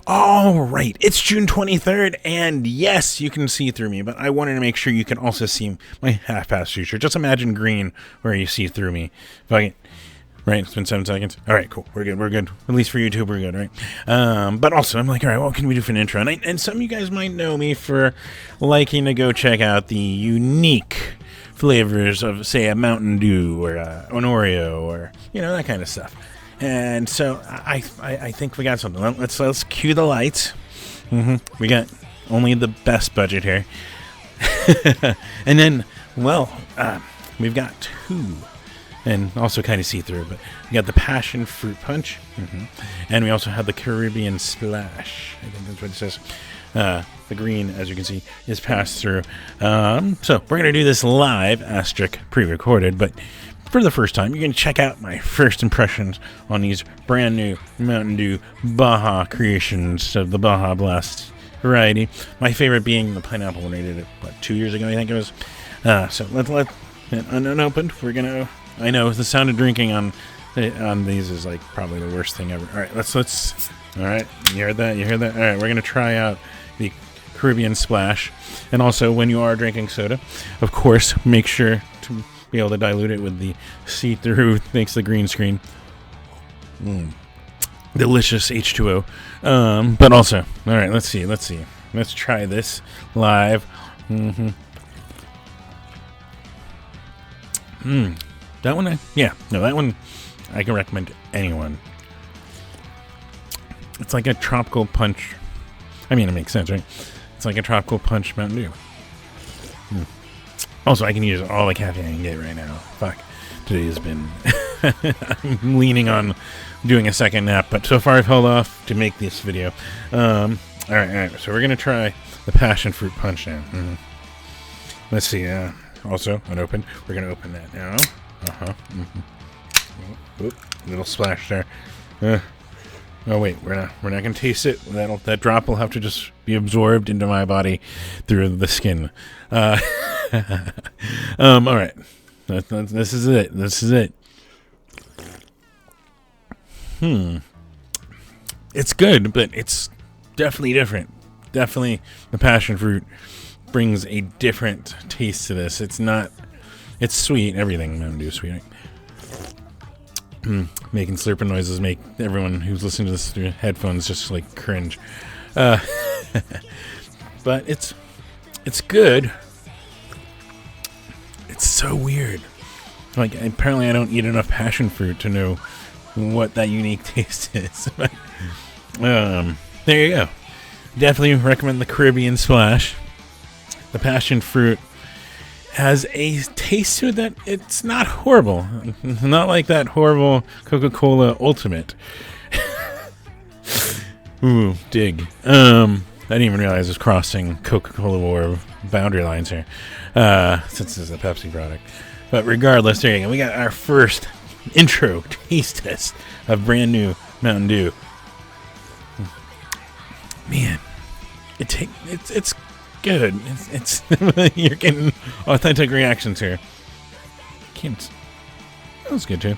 All right, it's June 23rd, and yes, you can see through me, but I wanted to make sure you can also see my half-past future. Just imagine green where you see through me. Right, it's been 7 seconds. All right, cool, we're good. At least for YouTube, we're good, right? But also, I'm like, all right, what can we do for an intro? And some of you guys might know me for liking to go check out the unique flavors of, say, a Mountain Dew or an Oreo or, that kind of stuff. And so I think we got something. Let's cue the lights. We got only the best budget here. And then, we've got two. And also kind of see-through, but we got the passion fruit punch. And we also have the Caribbean splash. I think that's what it says. The green, as you can see, is passed through. So we're going to do this live, asterisk pre-recorded, but for the first time, you're going to check out my first impressions on these brand new Mountain Dew Baja creations of the Baja Blast variety. My favorite being the pineapple when I did it, 2 years ago, I think it was. So let unopened. We're going to, I know the sound of drinking on these is like probably the worst thing ever. All right, let's, all right, you heard that? All right, we're going to try out the Caribbean Splash. And also, when you are drinking soda, of course, make sure to be able to dilute it with the see-through, thanks to the green screen. Delicious H2O. But also, all right, let's see. Let's try this live. That one, that one I can recommend to anyone. It's like a tropical punch. I mean, it makes sense, right? It's like a tropical punch Mountain Dew. Also, I can use all the caffeine I can get right now. Fuck. Today has been... I'm leaning on doing a second nap, but so far I've held off to make this video. All right. So we're going to try the passion fruit punch now. Let's see. Also, unopened. We're going to open that now. Oop, little splash there. Oh wait, we're not gonna taste it. That drop will have to just be absorbed into my body through the skin. All right, this is it. It's good, but it's definitely different. Definitely, the passion fruit brings a different taste to this. It's sweet. Everything Mountain Dew is sweet. Right? Making slurping noises make everyone who's listening to this through headphones just like cringe. But it's good. It's so weird. Like, apparently I don't eat enough passion fruit to know what that unique taste is. There you go. Definitely recommend the Caribbean Splash. The passion fruit has a taste to it that it's not horrible. Not like that horrible Coca-Cola Ultimate. Ooh, dig. I didn't even realize I was crossing Coca-Cola War boundary lines here. Since this is a Pepsi product. But regardless, there you go. We got our first intro taste test of brand new Mountain Dew. Man, it's good. It's you're getting authentic reactions here. That was good too.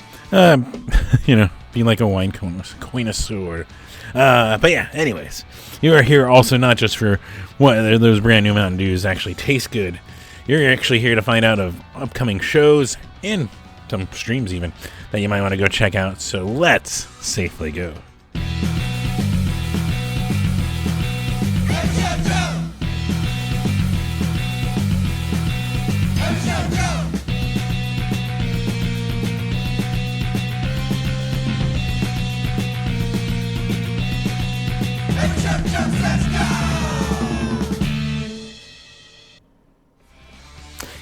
Be like a wine connoisseur. But yeah, anyways, you are here also not just for what those brand new Mountain Dews actually taste good. You're actually here to find out of upcoming shows and some streams even that you might want to go check out. So let's safely go.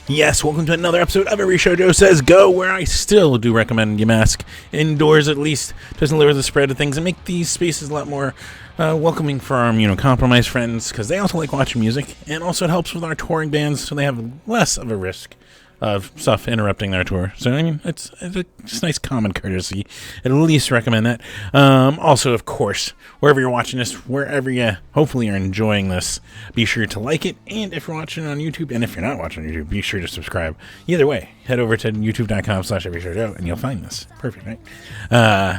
Yes, welcome to another episode of Every Show Joe Says Go, where I still do recommend you mask indoors at least, to lower the spread of things and make these spaces a lot more welcoming for our immunocompromised friends, because they also like watching music, and also it helps with our touring bands so they have less of a risk of stuff interrupting their tour. So, I mean, it's a nice common courtesy. I'd at least recommend that. Also, of course, wherever you're watching this, wherever you hopefully are enjoying this, be sure to like it. And if you're watching on YouTube, and if you're not watching on YouTube, be sure to subscribe. Either way, head over to youtube.com/everyshow and you'll find this. Perfect, right?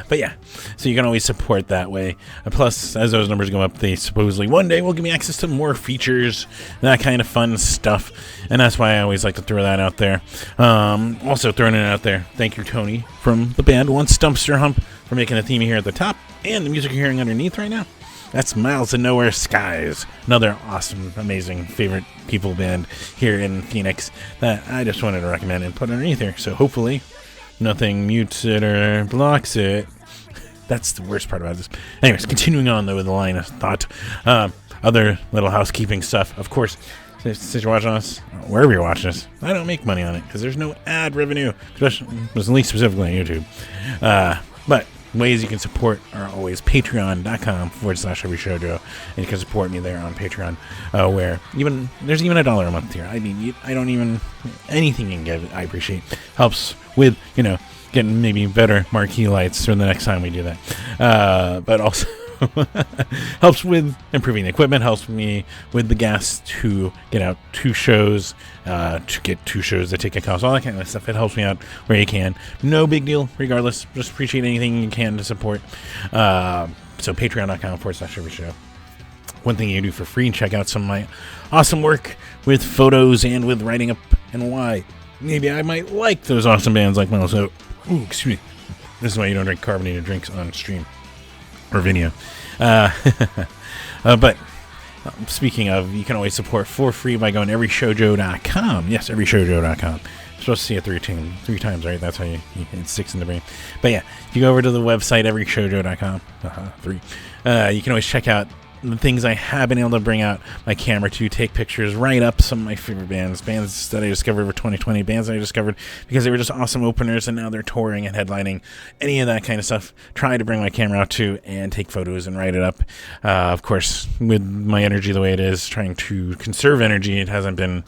But yeah, so you can always support that way. Plus, as those numbers go up, they supposedly one day will give me access to more features, that kind of fun stuff. And that's why I always like to throw that out there. Also throwing it out there, thank you, Tony, from the band Once Dumpster Hump, for making the theme here at the top, and the music you're hearing underneath right now. That's Miles to Nowhere Skies, another awesome, amazing favorite people band here in Phoenix that I just wanted to recommend and put underneath here. So hopefully nothing mutes it or blocks it. That's the worst part about this. Anyways, continuing on though with the line of thought. Other little housekeeping stuff. Of course, since you're watching us, wherever you're watching us, I don't make money on it because there's no ad revenue, especially, at least specifically on YouTube. But ways you can support are always patreon.com/Every Show Joe, and you can support me there on Patreon, where there's even $1 a month here. I mean, I don't even, anything you can give, I appreciate. Helps with, getting maybe better marquee lights for the next time we do that. But also helps with improving the equipment, helps me with the gas to get out 2 shows, to get 2 shows that take a cost, all that kind of stuff. It helps me out where you can. No big deal, regardless. Just appreciate anything you can to support. So patreon.com/Every Show. One thing you can do for free, check out some of my awesome work with photos and with writing up and why maybe I might like those awesome bands like Miles. So, excuse me. This is why you don't drink carbonated drinks on stream or video. But speaking of, you can always support for free by going to everyshowjoe.com. Yes, everyshowjoe.com. You're supposed to see it three times, right? That's how it sticks in the brain. But yeah, if you go over to the website, everyshowjoe.com, you can always check out the things I have been able to bring out my camera to take pictures, write up some of my favorite bands that I discovered over 2020, bands that I discovered because they were just awesome openers and now they're touring and headlining, any of that kind of stuff. Try to bring my camera out to and take photos and write it up. Of course, with my energy the way it is, trying to conserve energy, it hasn't been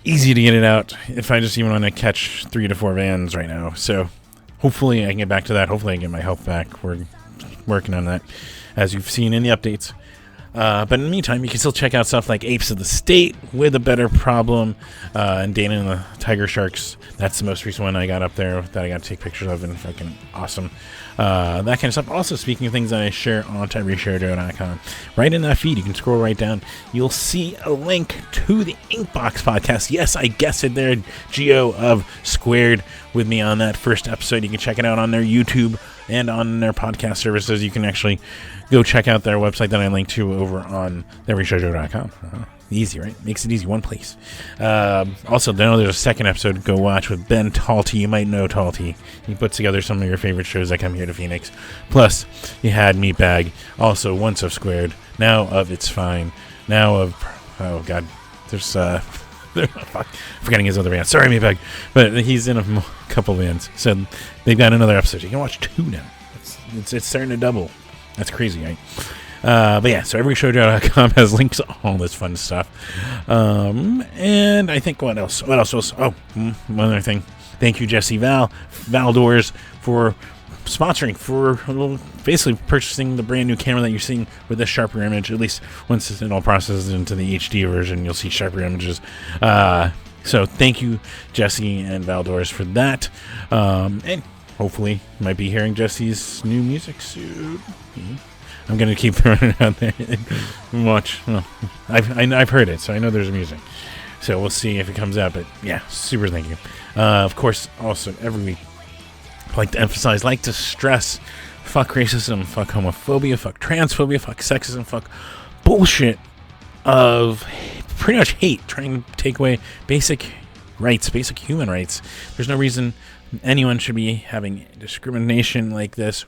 easy to get it out if I just even want to catch 3 to 4 bands right now. So hopefully I can get back to that. Hopefully I can get my health back. We're working on that, as you've seen in the updates. But in the meantime, you can still check out stuff like Apes of the State with a Better Problem, and Dana and the Tiger Sharks. That's the most recent one I got up there that I got to take pictures of, and fucking awesome. That kind of stuff. Also, speaking of things that I share on everyshowjoe.com, right in that feed, you can scroll right down. You'll see a link to the Inkbox podcast. Yes, I guessed it there. Geo of Squared with me on that first episode. You can check it out on their YouTube and on their podcast services. You can actually go check out their website that I linked to over on everyshowjoe.com. Easy, right? Makes it easy, one place. Also, I know there's a second episode to go watch with Ben Talty. You might know Talty. He puts together some of your favorite shows that come here to Phoenix. Plus, you had Meatbag, also once of Squared, now of It's Fine, now of, oh god, there's, forgetting his other band. Sorry, Meatbag. But he's in a couple bands. So they've got another episode. You can watch 2 now. It's starting to double. That's crazy, right? But yeah, so everyshowjoe.com has links to all this fun stuff. And I think what else? Oh, one other thing. Thank you, Jesse Valdors, for sponsoring, for basically purchasing the brand new camera that you're seeing with the sharper image. At least once it all processes into the HD version, you'll see sharper images. So thank you, Jesse and Valdors, for that. And hopefully you might be hearing Jesse's new music soon. I'm going to keep throwing it out there and watch. Well, I've heard it, so I know there's music. So we'll see if it comes out. But yeah, super thank you. Of course, also every week, I like to emphasize, like to stress, fuck racism, fuck homophobia, fuck transphobia, fuck sexism, fuck bullshit of pretty much hate, trying to take away basic rights, basic human rights. There's no reason anyone should be having discrimination like this.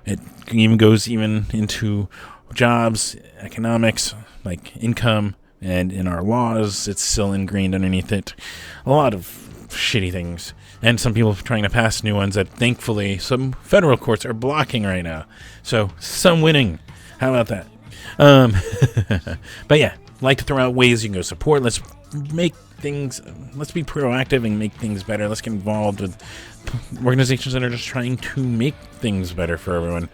It even goes into jobs, economics, like income, and in our laws, it's still ingrained underneath it. A lot of shitty things. And some people trying to pass new ones that thankfully some federal courts are blocking right now. So, some winning. How about that? But yeah, like to throw out ways you can go support. Let's be proactive and make things better. Let's get involved with organizations that are just trying to make things better for everyone.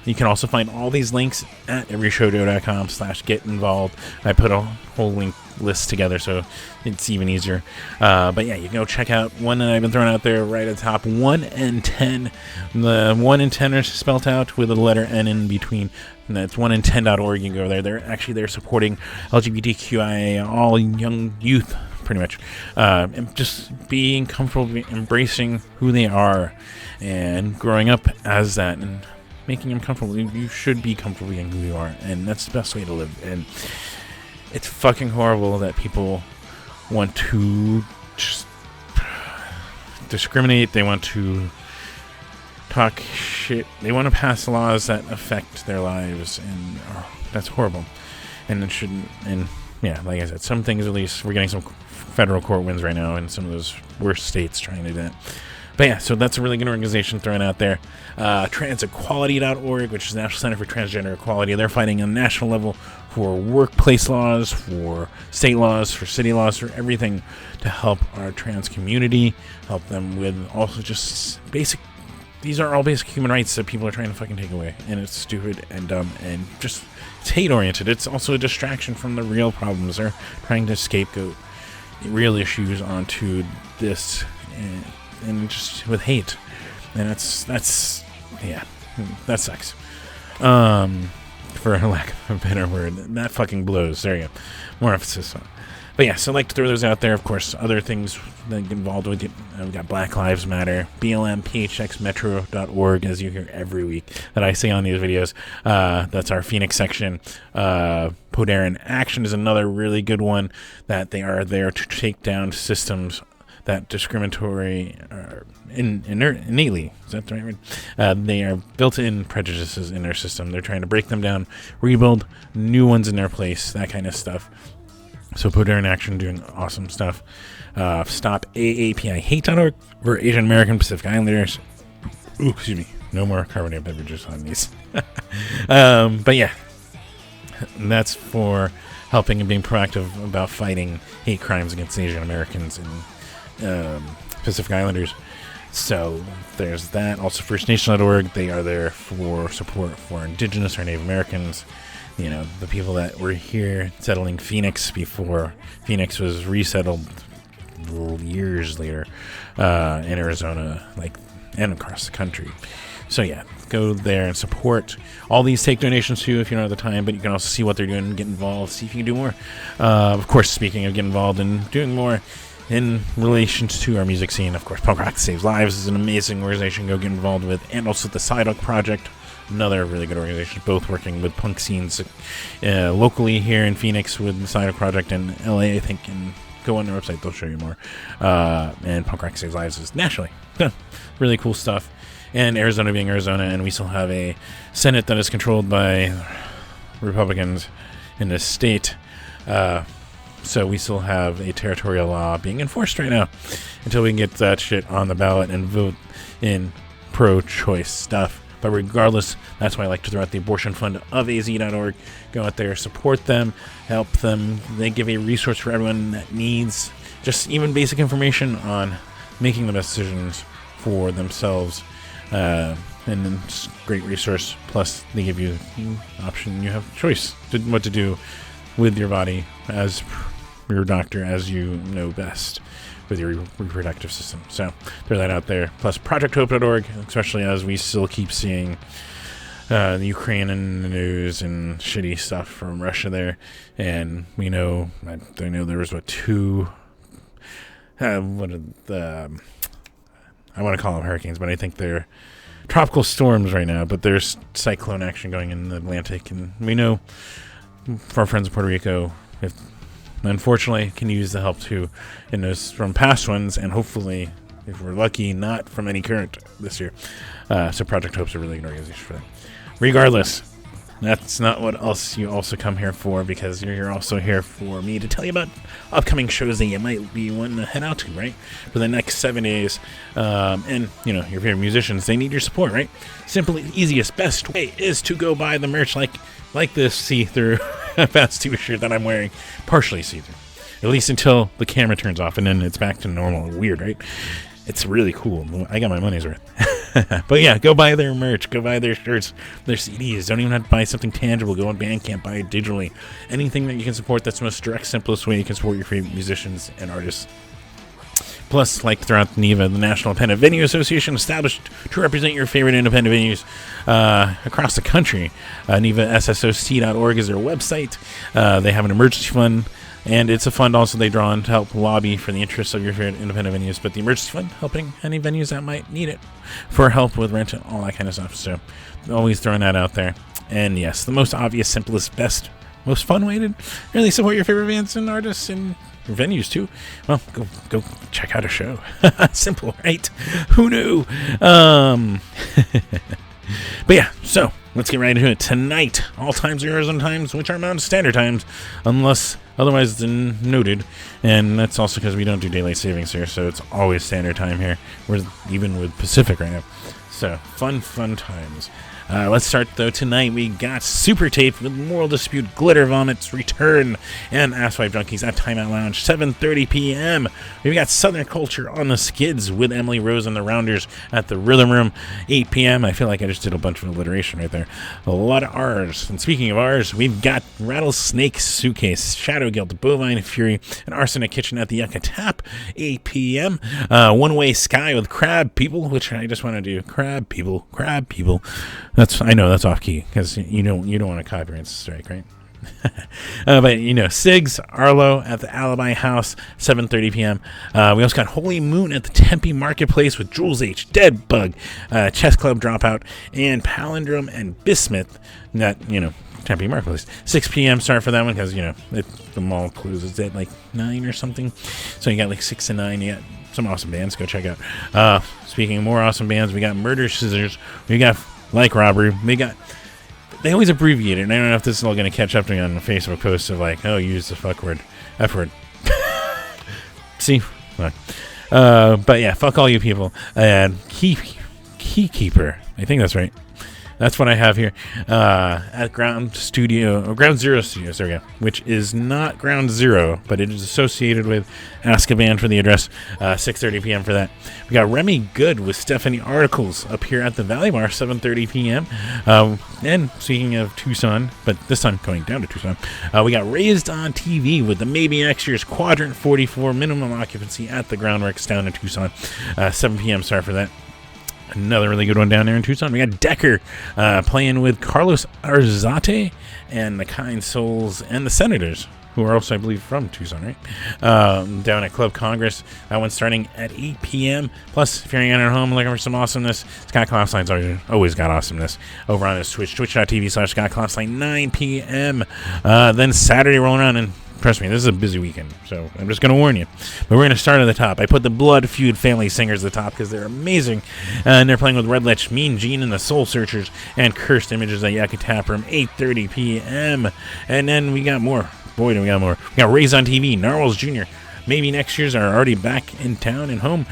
You can also find all these links at everyshow.com/get involved. I put a whole link list together so it's even easier. But yeah, you can go check out one that I've been throwing out there right at the top, 1 and 10. The 1 and 10 are spelled out with a letter N in between. And that's 1in10.org. You can go there. They're supporting LGBTQIA, all young youth, pretty much, and just being comfortable, embracing who they are, and growing up as that, and making them comfortable. You should be comfortable being who you are, and that's the best way to live. And it's fucking horrible that people want to just discriminate. They want to talk shit. They want to pass laws that affect their lives, and that's horrible. And it shouldn't. And yeah, like I said, some things, at least we're getting some federal court wins right now in some of those worst states trying to do that. But yeah, so that's a really good organization thrown out there. Transequality.org, which is the National Center for Transgender Equality. They're fighting on a national level for workplace laws, for state laws, for city laws, for everything to help our trans community, help them with also just basic. These are all basic human rights that people are trying to fucking take away. And it's stupid and dumb and just, it's hate-oriented. It's also a distraction from the real problems. They're trying to scapegoat real issues onto this and just with hate. And that's yeah, that sucks. For a lack of a better word. That fucking blows. There you go. More emphasis on it. But yeah, so I'd like to throw those out there. Of course, other things that get involved with it. We've got Black Lives Matter, BLMPHXmetro.org, as you hear every week that I say on these videos. That's our Phoenix section. Poder in Action is another really good one, that they are there to take down systems that discriminatory innately. Is that the right word? They are built-in prejudices in their system. They're trying to break them down, rebuild new ones in their place, that kind of stuff. So Poder in Action doing awesome stuff. StopAAPIHate.org for Asian American Pacific Islanders. Ooh, excuse me. No more carbonated beverages on these. But yeah, that's for helping and being proactive about fighting hate crimes against Asian Americans and Pacific Islanders. So there's that. Also FirstNation.org. They are there for support for Indigenous or Native Americans. You know, the people that were here settling Phoenix before Phoenix was resettled years later in Arizona, and across the country. So yeah, go there and support. All these take donations too if you don't have the time, but you can also see what they're doing and get involved, see if you can do more. Of course, speaking of getting involved and doing more in relation to our music scene, of course, Punk Rock Saves Lives is an amazing organization to go get involved with, and also the Psyduck Project. Another really good organization, both working with punk scenes locally here in Phoenix with the Psyduck Project, and LA, I think, and go on their website, they'll show you more. And Punk Rock Saves Lives is nationally. Really cool stuff. And Arizona being Arizona, and we still have a Senate that is controlled by Republicans in this state. So we still have a territorial law being enforced right now until we can get that shit on the ballot and vote in pro-choice stuff. But regardless, that's why I like to throw out the abortion fund of az.org. Go out there, support them, help them. They give a resource for everyone that needs just even basic information on making the best decisions for themselves. And it's a great resource. Plus, they give you the option. You have choice to what to do with your body as your doctor, as you know best with your reproductive system. So throw that out there. Plus projecthope.org, especially as we still keep seeing the Ukraine in the news and shitty stuff from Russia there. And we know, I know there was I want to call them hurricanes, but I think they're tropical storms right now, but there's cyclone action going in the Atlantic, and we know for our friends in Puerto Rico, unfortunately, can use the help too in those from past ones, and hopefully, if we're lucky, not from any current this year. So Project Hope's a really good organization for that. Regardless, that's not what else you also come here for, because you're also here for me to tell you about upcoming shows that you might be wanting to head out to, right? For the next 7 days. And, your favorite musicians, they need your support, right? Simply, easiest, best way is to go buy the merch like this see-through fast t-shirt that I'm wearing, partially see-through. At least until the camera turns off, and then it's back to normal. Weird, right? It's really cool. I got my money's worth. But yeah, go buy their merch. Go buy their shirts, their CDs. Don't even have to buy something tangible. Go on Bandcamp, buy it digitally. Anything that you can support, that's the most direct, simplest way you can support your favorite musicians and artists. Plus, like throughout NEVA, the National Independent Venue Association, established to represent your favorite independent venues across the country. NEVASSOC.org is their website. They have an emergency fund, and it's a fund also they draw on to help lobby for the interests of your favorite independent venues. But the emergency fund, helping any venues that might need it for help with rent and all that kind of stuff. So, always throwing that out there. And yes, the most obvious, simplest, best, most fun way to really support your favorite bands and artists and venues too. Well, go check out a show. Simple, right? Who knew? But yeah, so let's get right into it. Tonight, all times are Arizona times, which are Mountain Standard times, unless otherwise noted. And that's also because we don't do daylight savings here, so it's always standard time here. We're even with Pacific right now. So fun times. Let's start, though. Tonight we got Super Tape with Moral Dispute, Glitter Vomits, Return, and Asswipe Junkies at Timeout Lounge, 7:30 p.m. We've got Southern Culture on the Skids with Emily Rose and the Rounders at the Rhythm Room, 8 p.m. I feel like I just did a bunch of alliteration right there. A lot of R's. And speaking of R's, we've got Rattlesnake Suitcase, Shadow Guild, Bovine Fury, and Arsenic Kitchen at the Yucca Tap, 8 p.m. One Way Sky with Crab People, which I just want to do. Crab People. I know that's off key because you don't want a copyright strike, right? But Sigs Arlo at the Alibi House, 7:30 p.m. We also got Holy Moon at the Tempe Marketplace with Jules H, Dead Bug, Chess Club Dropout, and Palindrome and Bismuth. That Tempe Marketplace, 6 p.m. start for that one because the mall closes at like 9 or something. So you got like 6 to 9. You got some awesome bands. Go check out. Speaking of more awesome bands, we got Murder Scissors. We got Like Robbery. They always abbreviate it, and I don't know if this is all going to catch up to me on the Facebook post of like, oh, use the fuck word, F word. See? But yeah, fuck all you people. And Keykeeper. I think that's right. That's what I have here at Ground Zero Studios, there we go, which is not Ground Zero, but it is associated with Azkaban for the address, 6:30 p.m. for that. We got Remy Good with Stephanie Articles up here at the Valley Bar, 7:30 p.m. And speaking of Tucson, but this time going down to Tucson, we got Raised on TV with the Maybe Next Year's Quadrant 44 minimum occupancy at the Groundworks down in Tucson, 7 p.m. start for that. Another really good one down there in Tucson. We got Decker playing with Carlos Arzate and the Kind Souls and the Senators, who are also, I believe, from Tucson, right? Down at Club Congress. That one's starting at 8 p.m. Plus, if you're at home looking for some awesomeness, Scott Clafline's always got awesomeness over on his Twitch, twitch.tv/Scott Clafline, 9 p.m. Then Saturday rolling around, and trust me, this is a busy weekend, so I'm just going to warn you. But we're going to start at the top. I put the Blood Feud Family Singers at the top because they're amazing. And they're playing with Red Lich, Mean Gene and the Soul Searchers, and Cursed Images at Yucca Tap Room, 8:30 p.m. And then we got more. Boy, do we got more. We got Raise on TV, Narwhals Jr., Maybe Next Year's are already back in town and home,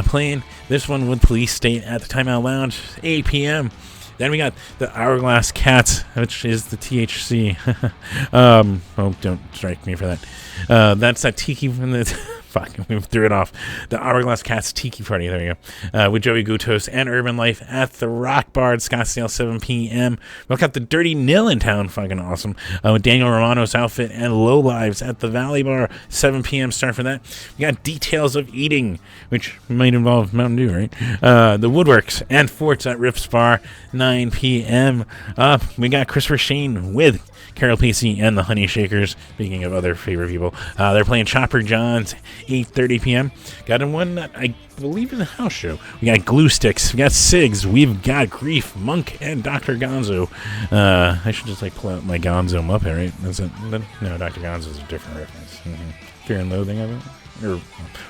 playing this one with Police State at the Timeout Lounge, 8 p.m. Then we got the Hourglass Cats, which is the THC. Oh, don't strike me for that. That's that Tiki from the... Fuck, we threw it off. The Hourglass Cats Tiki Party, there you go. With Joey Gutos and Urban Life at the Rock Bar at Scottsdale, 7 p.m. We've got the Dirty Nil in town, fucking awesome. With Daniel Romano's Outfit and Low Lives at the Valley Bar, 7 p.m. start for that. We got Details of Eating, which might involve Mountain Dew, right? The Woodworks and Forts at Rips Bar, 9 p.m. We got Christopher Shane with Carol Pacey and the Honey Shakers. Speaking of other favorite people, they're playing Chopper John's, 8:30 p.m. Got in one that I believe is a house show. We got Glue Sticks, we got Sigs, we've got Grief, Monk, and Dr. Gonzo. I should just pull out my Gonzo Muppet, right? That's it. No, Dr. Gonzo is a different reference. Fear and Loathing of it.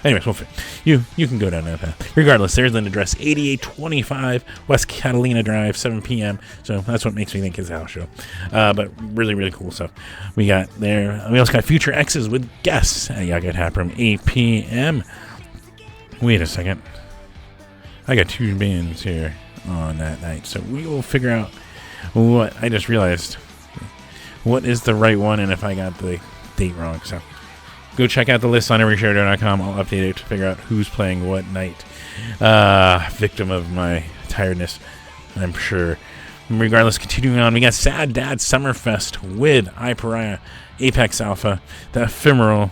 Anyways, you can go down that path. Regardless, there's an address, 8825 West Catalina Drive, 7 p.m. So that's what makes me think it's a house show. But really, really cool stuff we got there. We also got Future X's with guests at Yucca Tap Room, 8 p.m. Wait a second. I got two bands here on that night, so we will figure out what I just realized. what is the right one and if I got the date wrong. So go check out the list on everyshow.com. I'll update it to figure out who's playing what night. Victim of my tiredness, I'm sure. Regardless, continuing on, we got Sad Dad Summerfest with iPariah, Apex Alpha, The Ephemeral,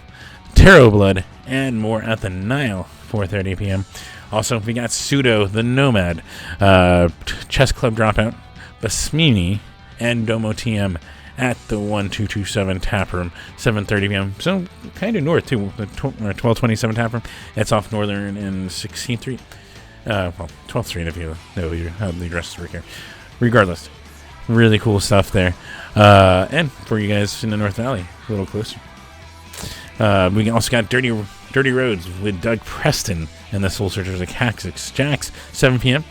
Tarot Blood, and more at the Nile, 4:30 p.m. Also, we got Pseudo, The Nomad, Chess Club Dropout, Basmini, and Domo TM at the 1227 Tap Room, 7:30 p.m. So, kind of north, too, the 1227 Tap Room. It's off Northern and 16th Street. 12th Street if you know how the addresses work here. Regardless, really cool stuff there. And for you guys in the North Valley, a little closer. We also got Dirty Roads with Doug Preston and the Soul Searchers of Cactus Jacks, 7 p.m.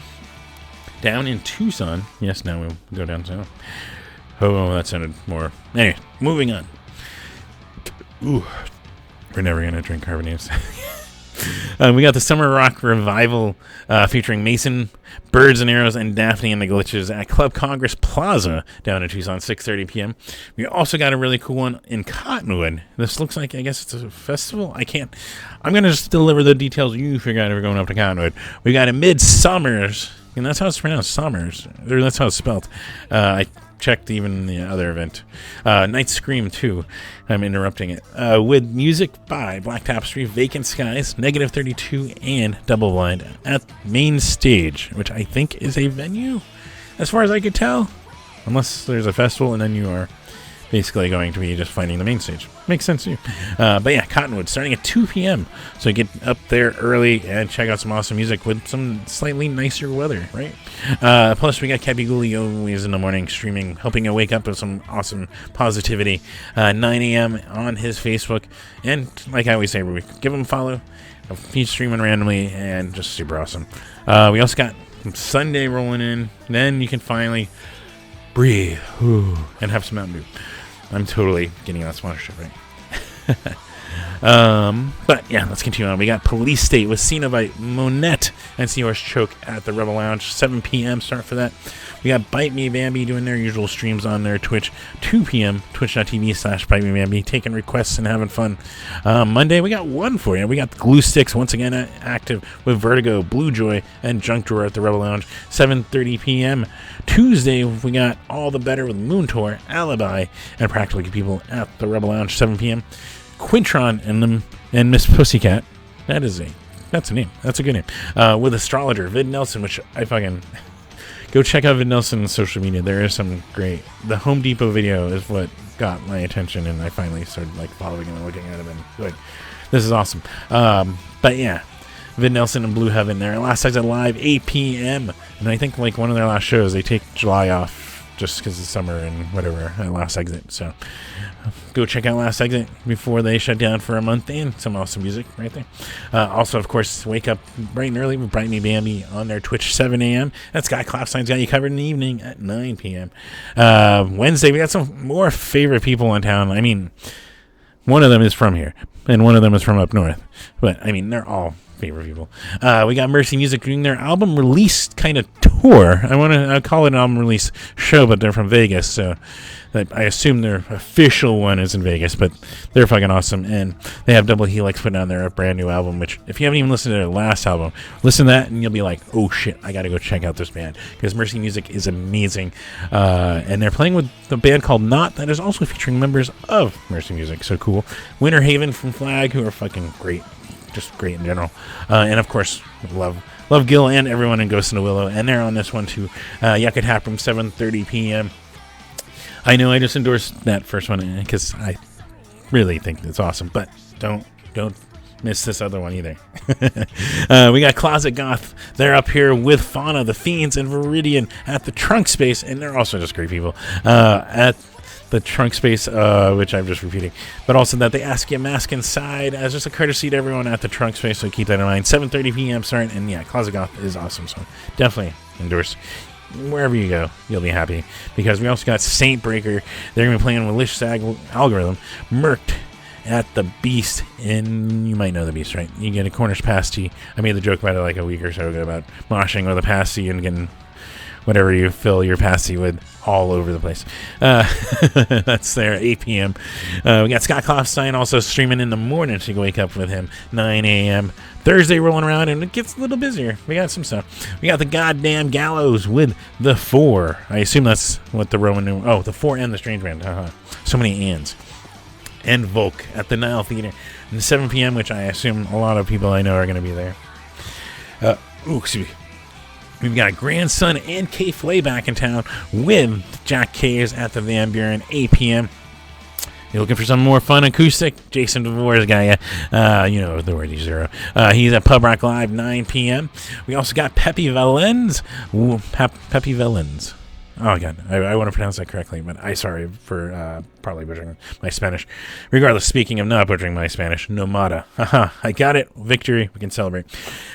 Down in Tucson. Yes, now we'll go down south. Oh, that sounded more. Anyway, moving on. Ooh, we're never going to drink carbonates. We got the Summer Rock Revival featuring Mason, Birds and Arrows, and Daphne and the Glitches at Club Congress Plaza down in Tucson, 6:30 p.m. We also got a really cool one in Cottonwood. This looks like, I guess it's a festival. I'm going to just deliver the details. You figure out if we're going up to Cottonwood. We got a Midsummers, and that's how it's pronounced, Summers. Or that's how it's spelled. I checked even the other event. Night Scream 2. I'm interrupting it. With music by Black Tapestry, Vacant Skies, Negative 32, and Double Blind at Main Stage, which I think is a venue, as far as I could tell. Unless there's a festival, and then you are basically going to be just finding the main stage. Makes sense to you. But yeah, Cottonwood, starting at 2 p.m. So get up there early and check out some awesome music with some slightly nicer weather, right? Plus, we got Cappy Gooley always in the morning streaming, helping you wake up with some awesome positivity. 9 a.m. on his Facebook. And like I always say every week, give him a follow. He's streaming randomly and just super awesome. We also got Sunday rolling in. Then you can finally breathe and have some Mountain Dew. I'm totally getting that sponsorship right. But yeah, let's continue on. We got Police State with Cenobite, Monette, and Seahorse Choke at the Rebel Lounge, 7 p.m. start for that. We got Bite Me Bambi doing their usual streams on their Twitch, 2 p.m. twitch.tv/Bite Me Bambi, taking requests and having fun. Monday, we got one for you. We got the Glue Sticks once again active with Vertigo, Blue Joy, and Junk Drawer at the Rebel Lounge, 7:30 p.m. Tuesday, we got All the Better with Moon Tour, Alibi, and Practical People at the Rebel Lounge, 7 p.m. Quintron and Miss Pussycat. That's a name. That's a good name. With Astrologer, Vid Nelson, which I fucking... Go check out Vid Nelson's social media. There is some great... The Home Depot video is what got my attention, and I finally started following him and looking at him and going, this is awesome. But yeah, Vid Nelson and Blue Heaven there. Last Exit Live, 8 p.m. And I think one of their last shows, they take July off just because it's summer and whatever at Last Exit. So go check out Last Exit before they shut down for a month, and some awesome music right there. Also, of course, wake up bright and early with Bright Me Bambi on their Twitch, 7 a.m. That's got Clap Signs got you covered in the evening at 9 p.m. Wednesday, we got some more favorite people in town. I mean, one of them is from here, and one of them is from up north. But, I mean, they're all favorite people. We got Mercy Music doing their album release kind of tour. I call it an album release show, but they're from Vegas, so I assume their official one is in Vegas, but they're fucking awesome. And they have Double Helix putting out their brand new album, which if you haven't even listened to their last album, listen to that and you'll be like, oh shit, I gotta go check out this band, because Mercy Music is amazing. And they're playing with the band called Knot that is also featuring members of Mercy Music, so cool. Winter Haven from Flag, who are fucking great, just great in general. And of course, love Gil and everyone in Ghost in the Willow, and they're on this one too. Yuck It Hap from 7:30 p.m. I know I just endorsed that first one because I really think it's awesome, but don't miss this other one either. We got Closet Goth. They're up here with Fauna, the Fiends, and Viridian at the Trunk Space, and they're also just great people at the Trunk Space, which I'm just repeating, but also that they ask you mask inside as just a courtesy to everyone at the Trunk Space, so keep that in mind. 7:30 p.m. starting, and yeah, Closet Goth is awesome, so definitely endorse. Wherever you go, you'll be happy, because we also got Saint Breaker. They're going to be playing Malicious Algorithm, Murked at the Beast, and you might know the Beast, right? You get a Cornish pasty. I made the joke about it like a week or so ago about moshing with a pasty and getting whatever you fill your pasty with all over the place. That's there at 8 p.m. We got Scott Klopstein also streaming in the morning, so you can wake up with him 9 a.m. Thursday rolling around, and it gets a little busier. We got some stuff. We got the goddamn Gallows with the 4. I assume that's what the Roman numeral. Oh, the 4 and the Strange Band. So many ands. And Volk at the Nile Theater at 7 p.m., which I assume a lot of people I know are going to be there. Excuse me. We've got Grandson and Kay Flay back in town with Jack Caves at the Van Buren, 8 p.m. You're looking for some more fun acoustic? Jason DeVore's got you. You know the word zero. He's at Pub Rock Live, 9 p.m. We also got Pepe Valens. Pepe Valens. Oh, God. I want to pronounce that correctly, but I'm sorry for probably butchering my Spanish. Regardless, speaking of not butchering my Spanish, Nomada. I got it. Victory. We can celebrate.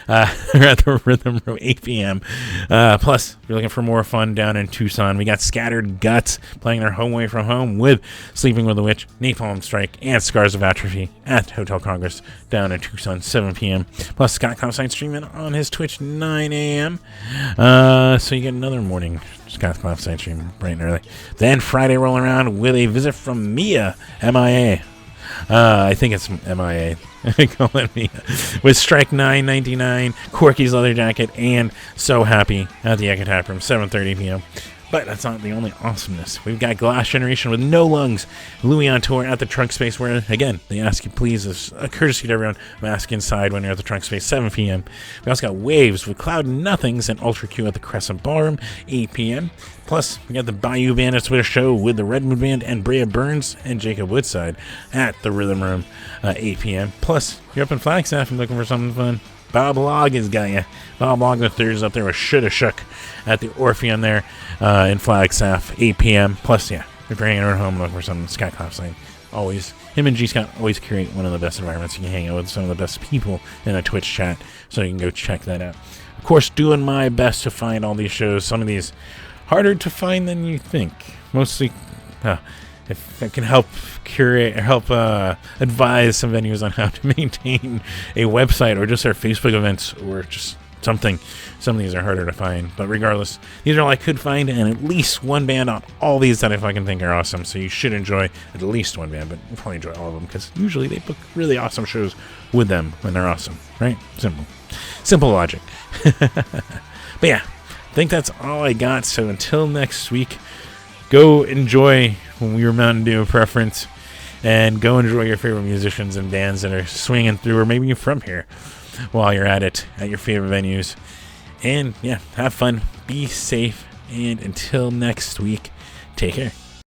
We're at the Rhythm Room, 8 p.m. Plus, if you're looking for more fun down in Tucson, we got Scattered Guts playing their home away from home with Sleeping with the Witch, Napalm Strike, and Scars of Atrophy at Hotel Congress down in Tucson, 7 p.m. Plus, Scott Klopstein streaming on his Twitch, 9 a.m. So you get another morning Scott Klopstein stream bright and early. Then Friday rolling around with a visit from Mia, MIA. I think it's MIA. Call it Mia. With Strike 999, Corky's Leather Jacket, and So Happy at the Ecotap Room, 7:30 p.m. But that's not the only awesomeness. We've got Glass Generation with No Lungs, Louis on tour at the Trunk Space, where, again, they ask you please, as a courtesy to everyone, mask inside when you're at the Trunk Space, 7 p.m. We also got Waves with Cloud Nothings and Ultra Q at the Crescent Ballroom, 8 p.m. Plus, we got the Bayou Bandits with a show with the Redwood Band and Brea Burns and Jacob Woodside at the Rhythm Room, 8 p.m. Plus, you're up in Flagstaff and looking for something fun. Bob Log has got you. Bob Log the Third is up there with Shoulda Shook at the Orpheum there in Flagstaff, 8 p.m. Plus, yeah, if you're hanging around home looking for something, Scott Klopstein, always, him and G. Scott always curate one of the best environments. You can hang out with some of the best people in a Twitch chat, so you can go check that out. Of course, doing my best to find all these shows. Some of these harder to find than you think. Mostly, if I can help curate or help advise some venues on how to maintain a website or just our Facebook events or just something. Some of these are harder to find, but regardless, these are all I could find, and at least one band on all these that I fucking think are awesome. So you should enjoy at least one band, but you'll probably enjoy all of them because usually they book really awesome shows with them when they're awesome, right? Simple logic. But yeah, I think that's all I got. So until next week, go enjoy your Mountain Dew preference, and go enjoy your favorite musicians and bands that are swinging through, or maybe you're from here, while you're at it, at your favorite venues. And yeah, have fun, be safe, and until next week, take care.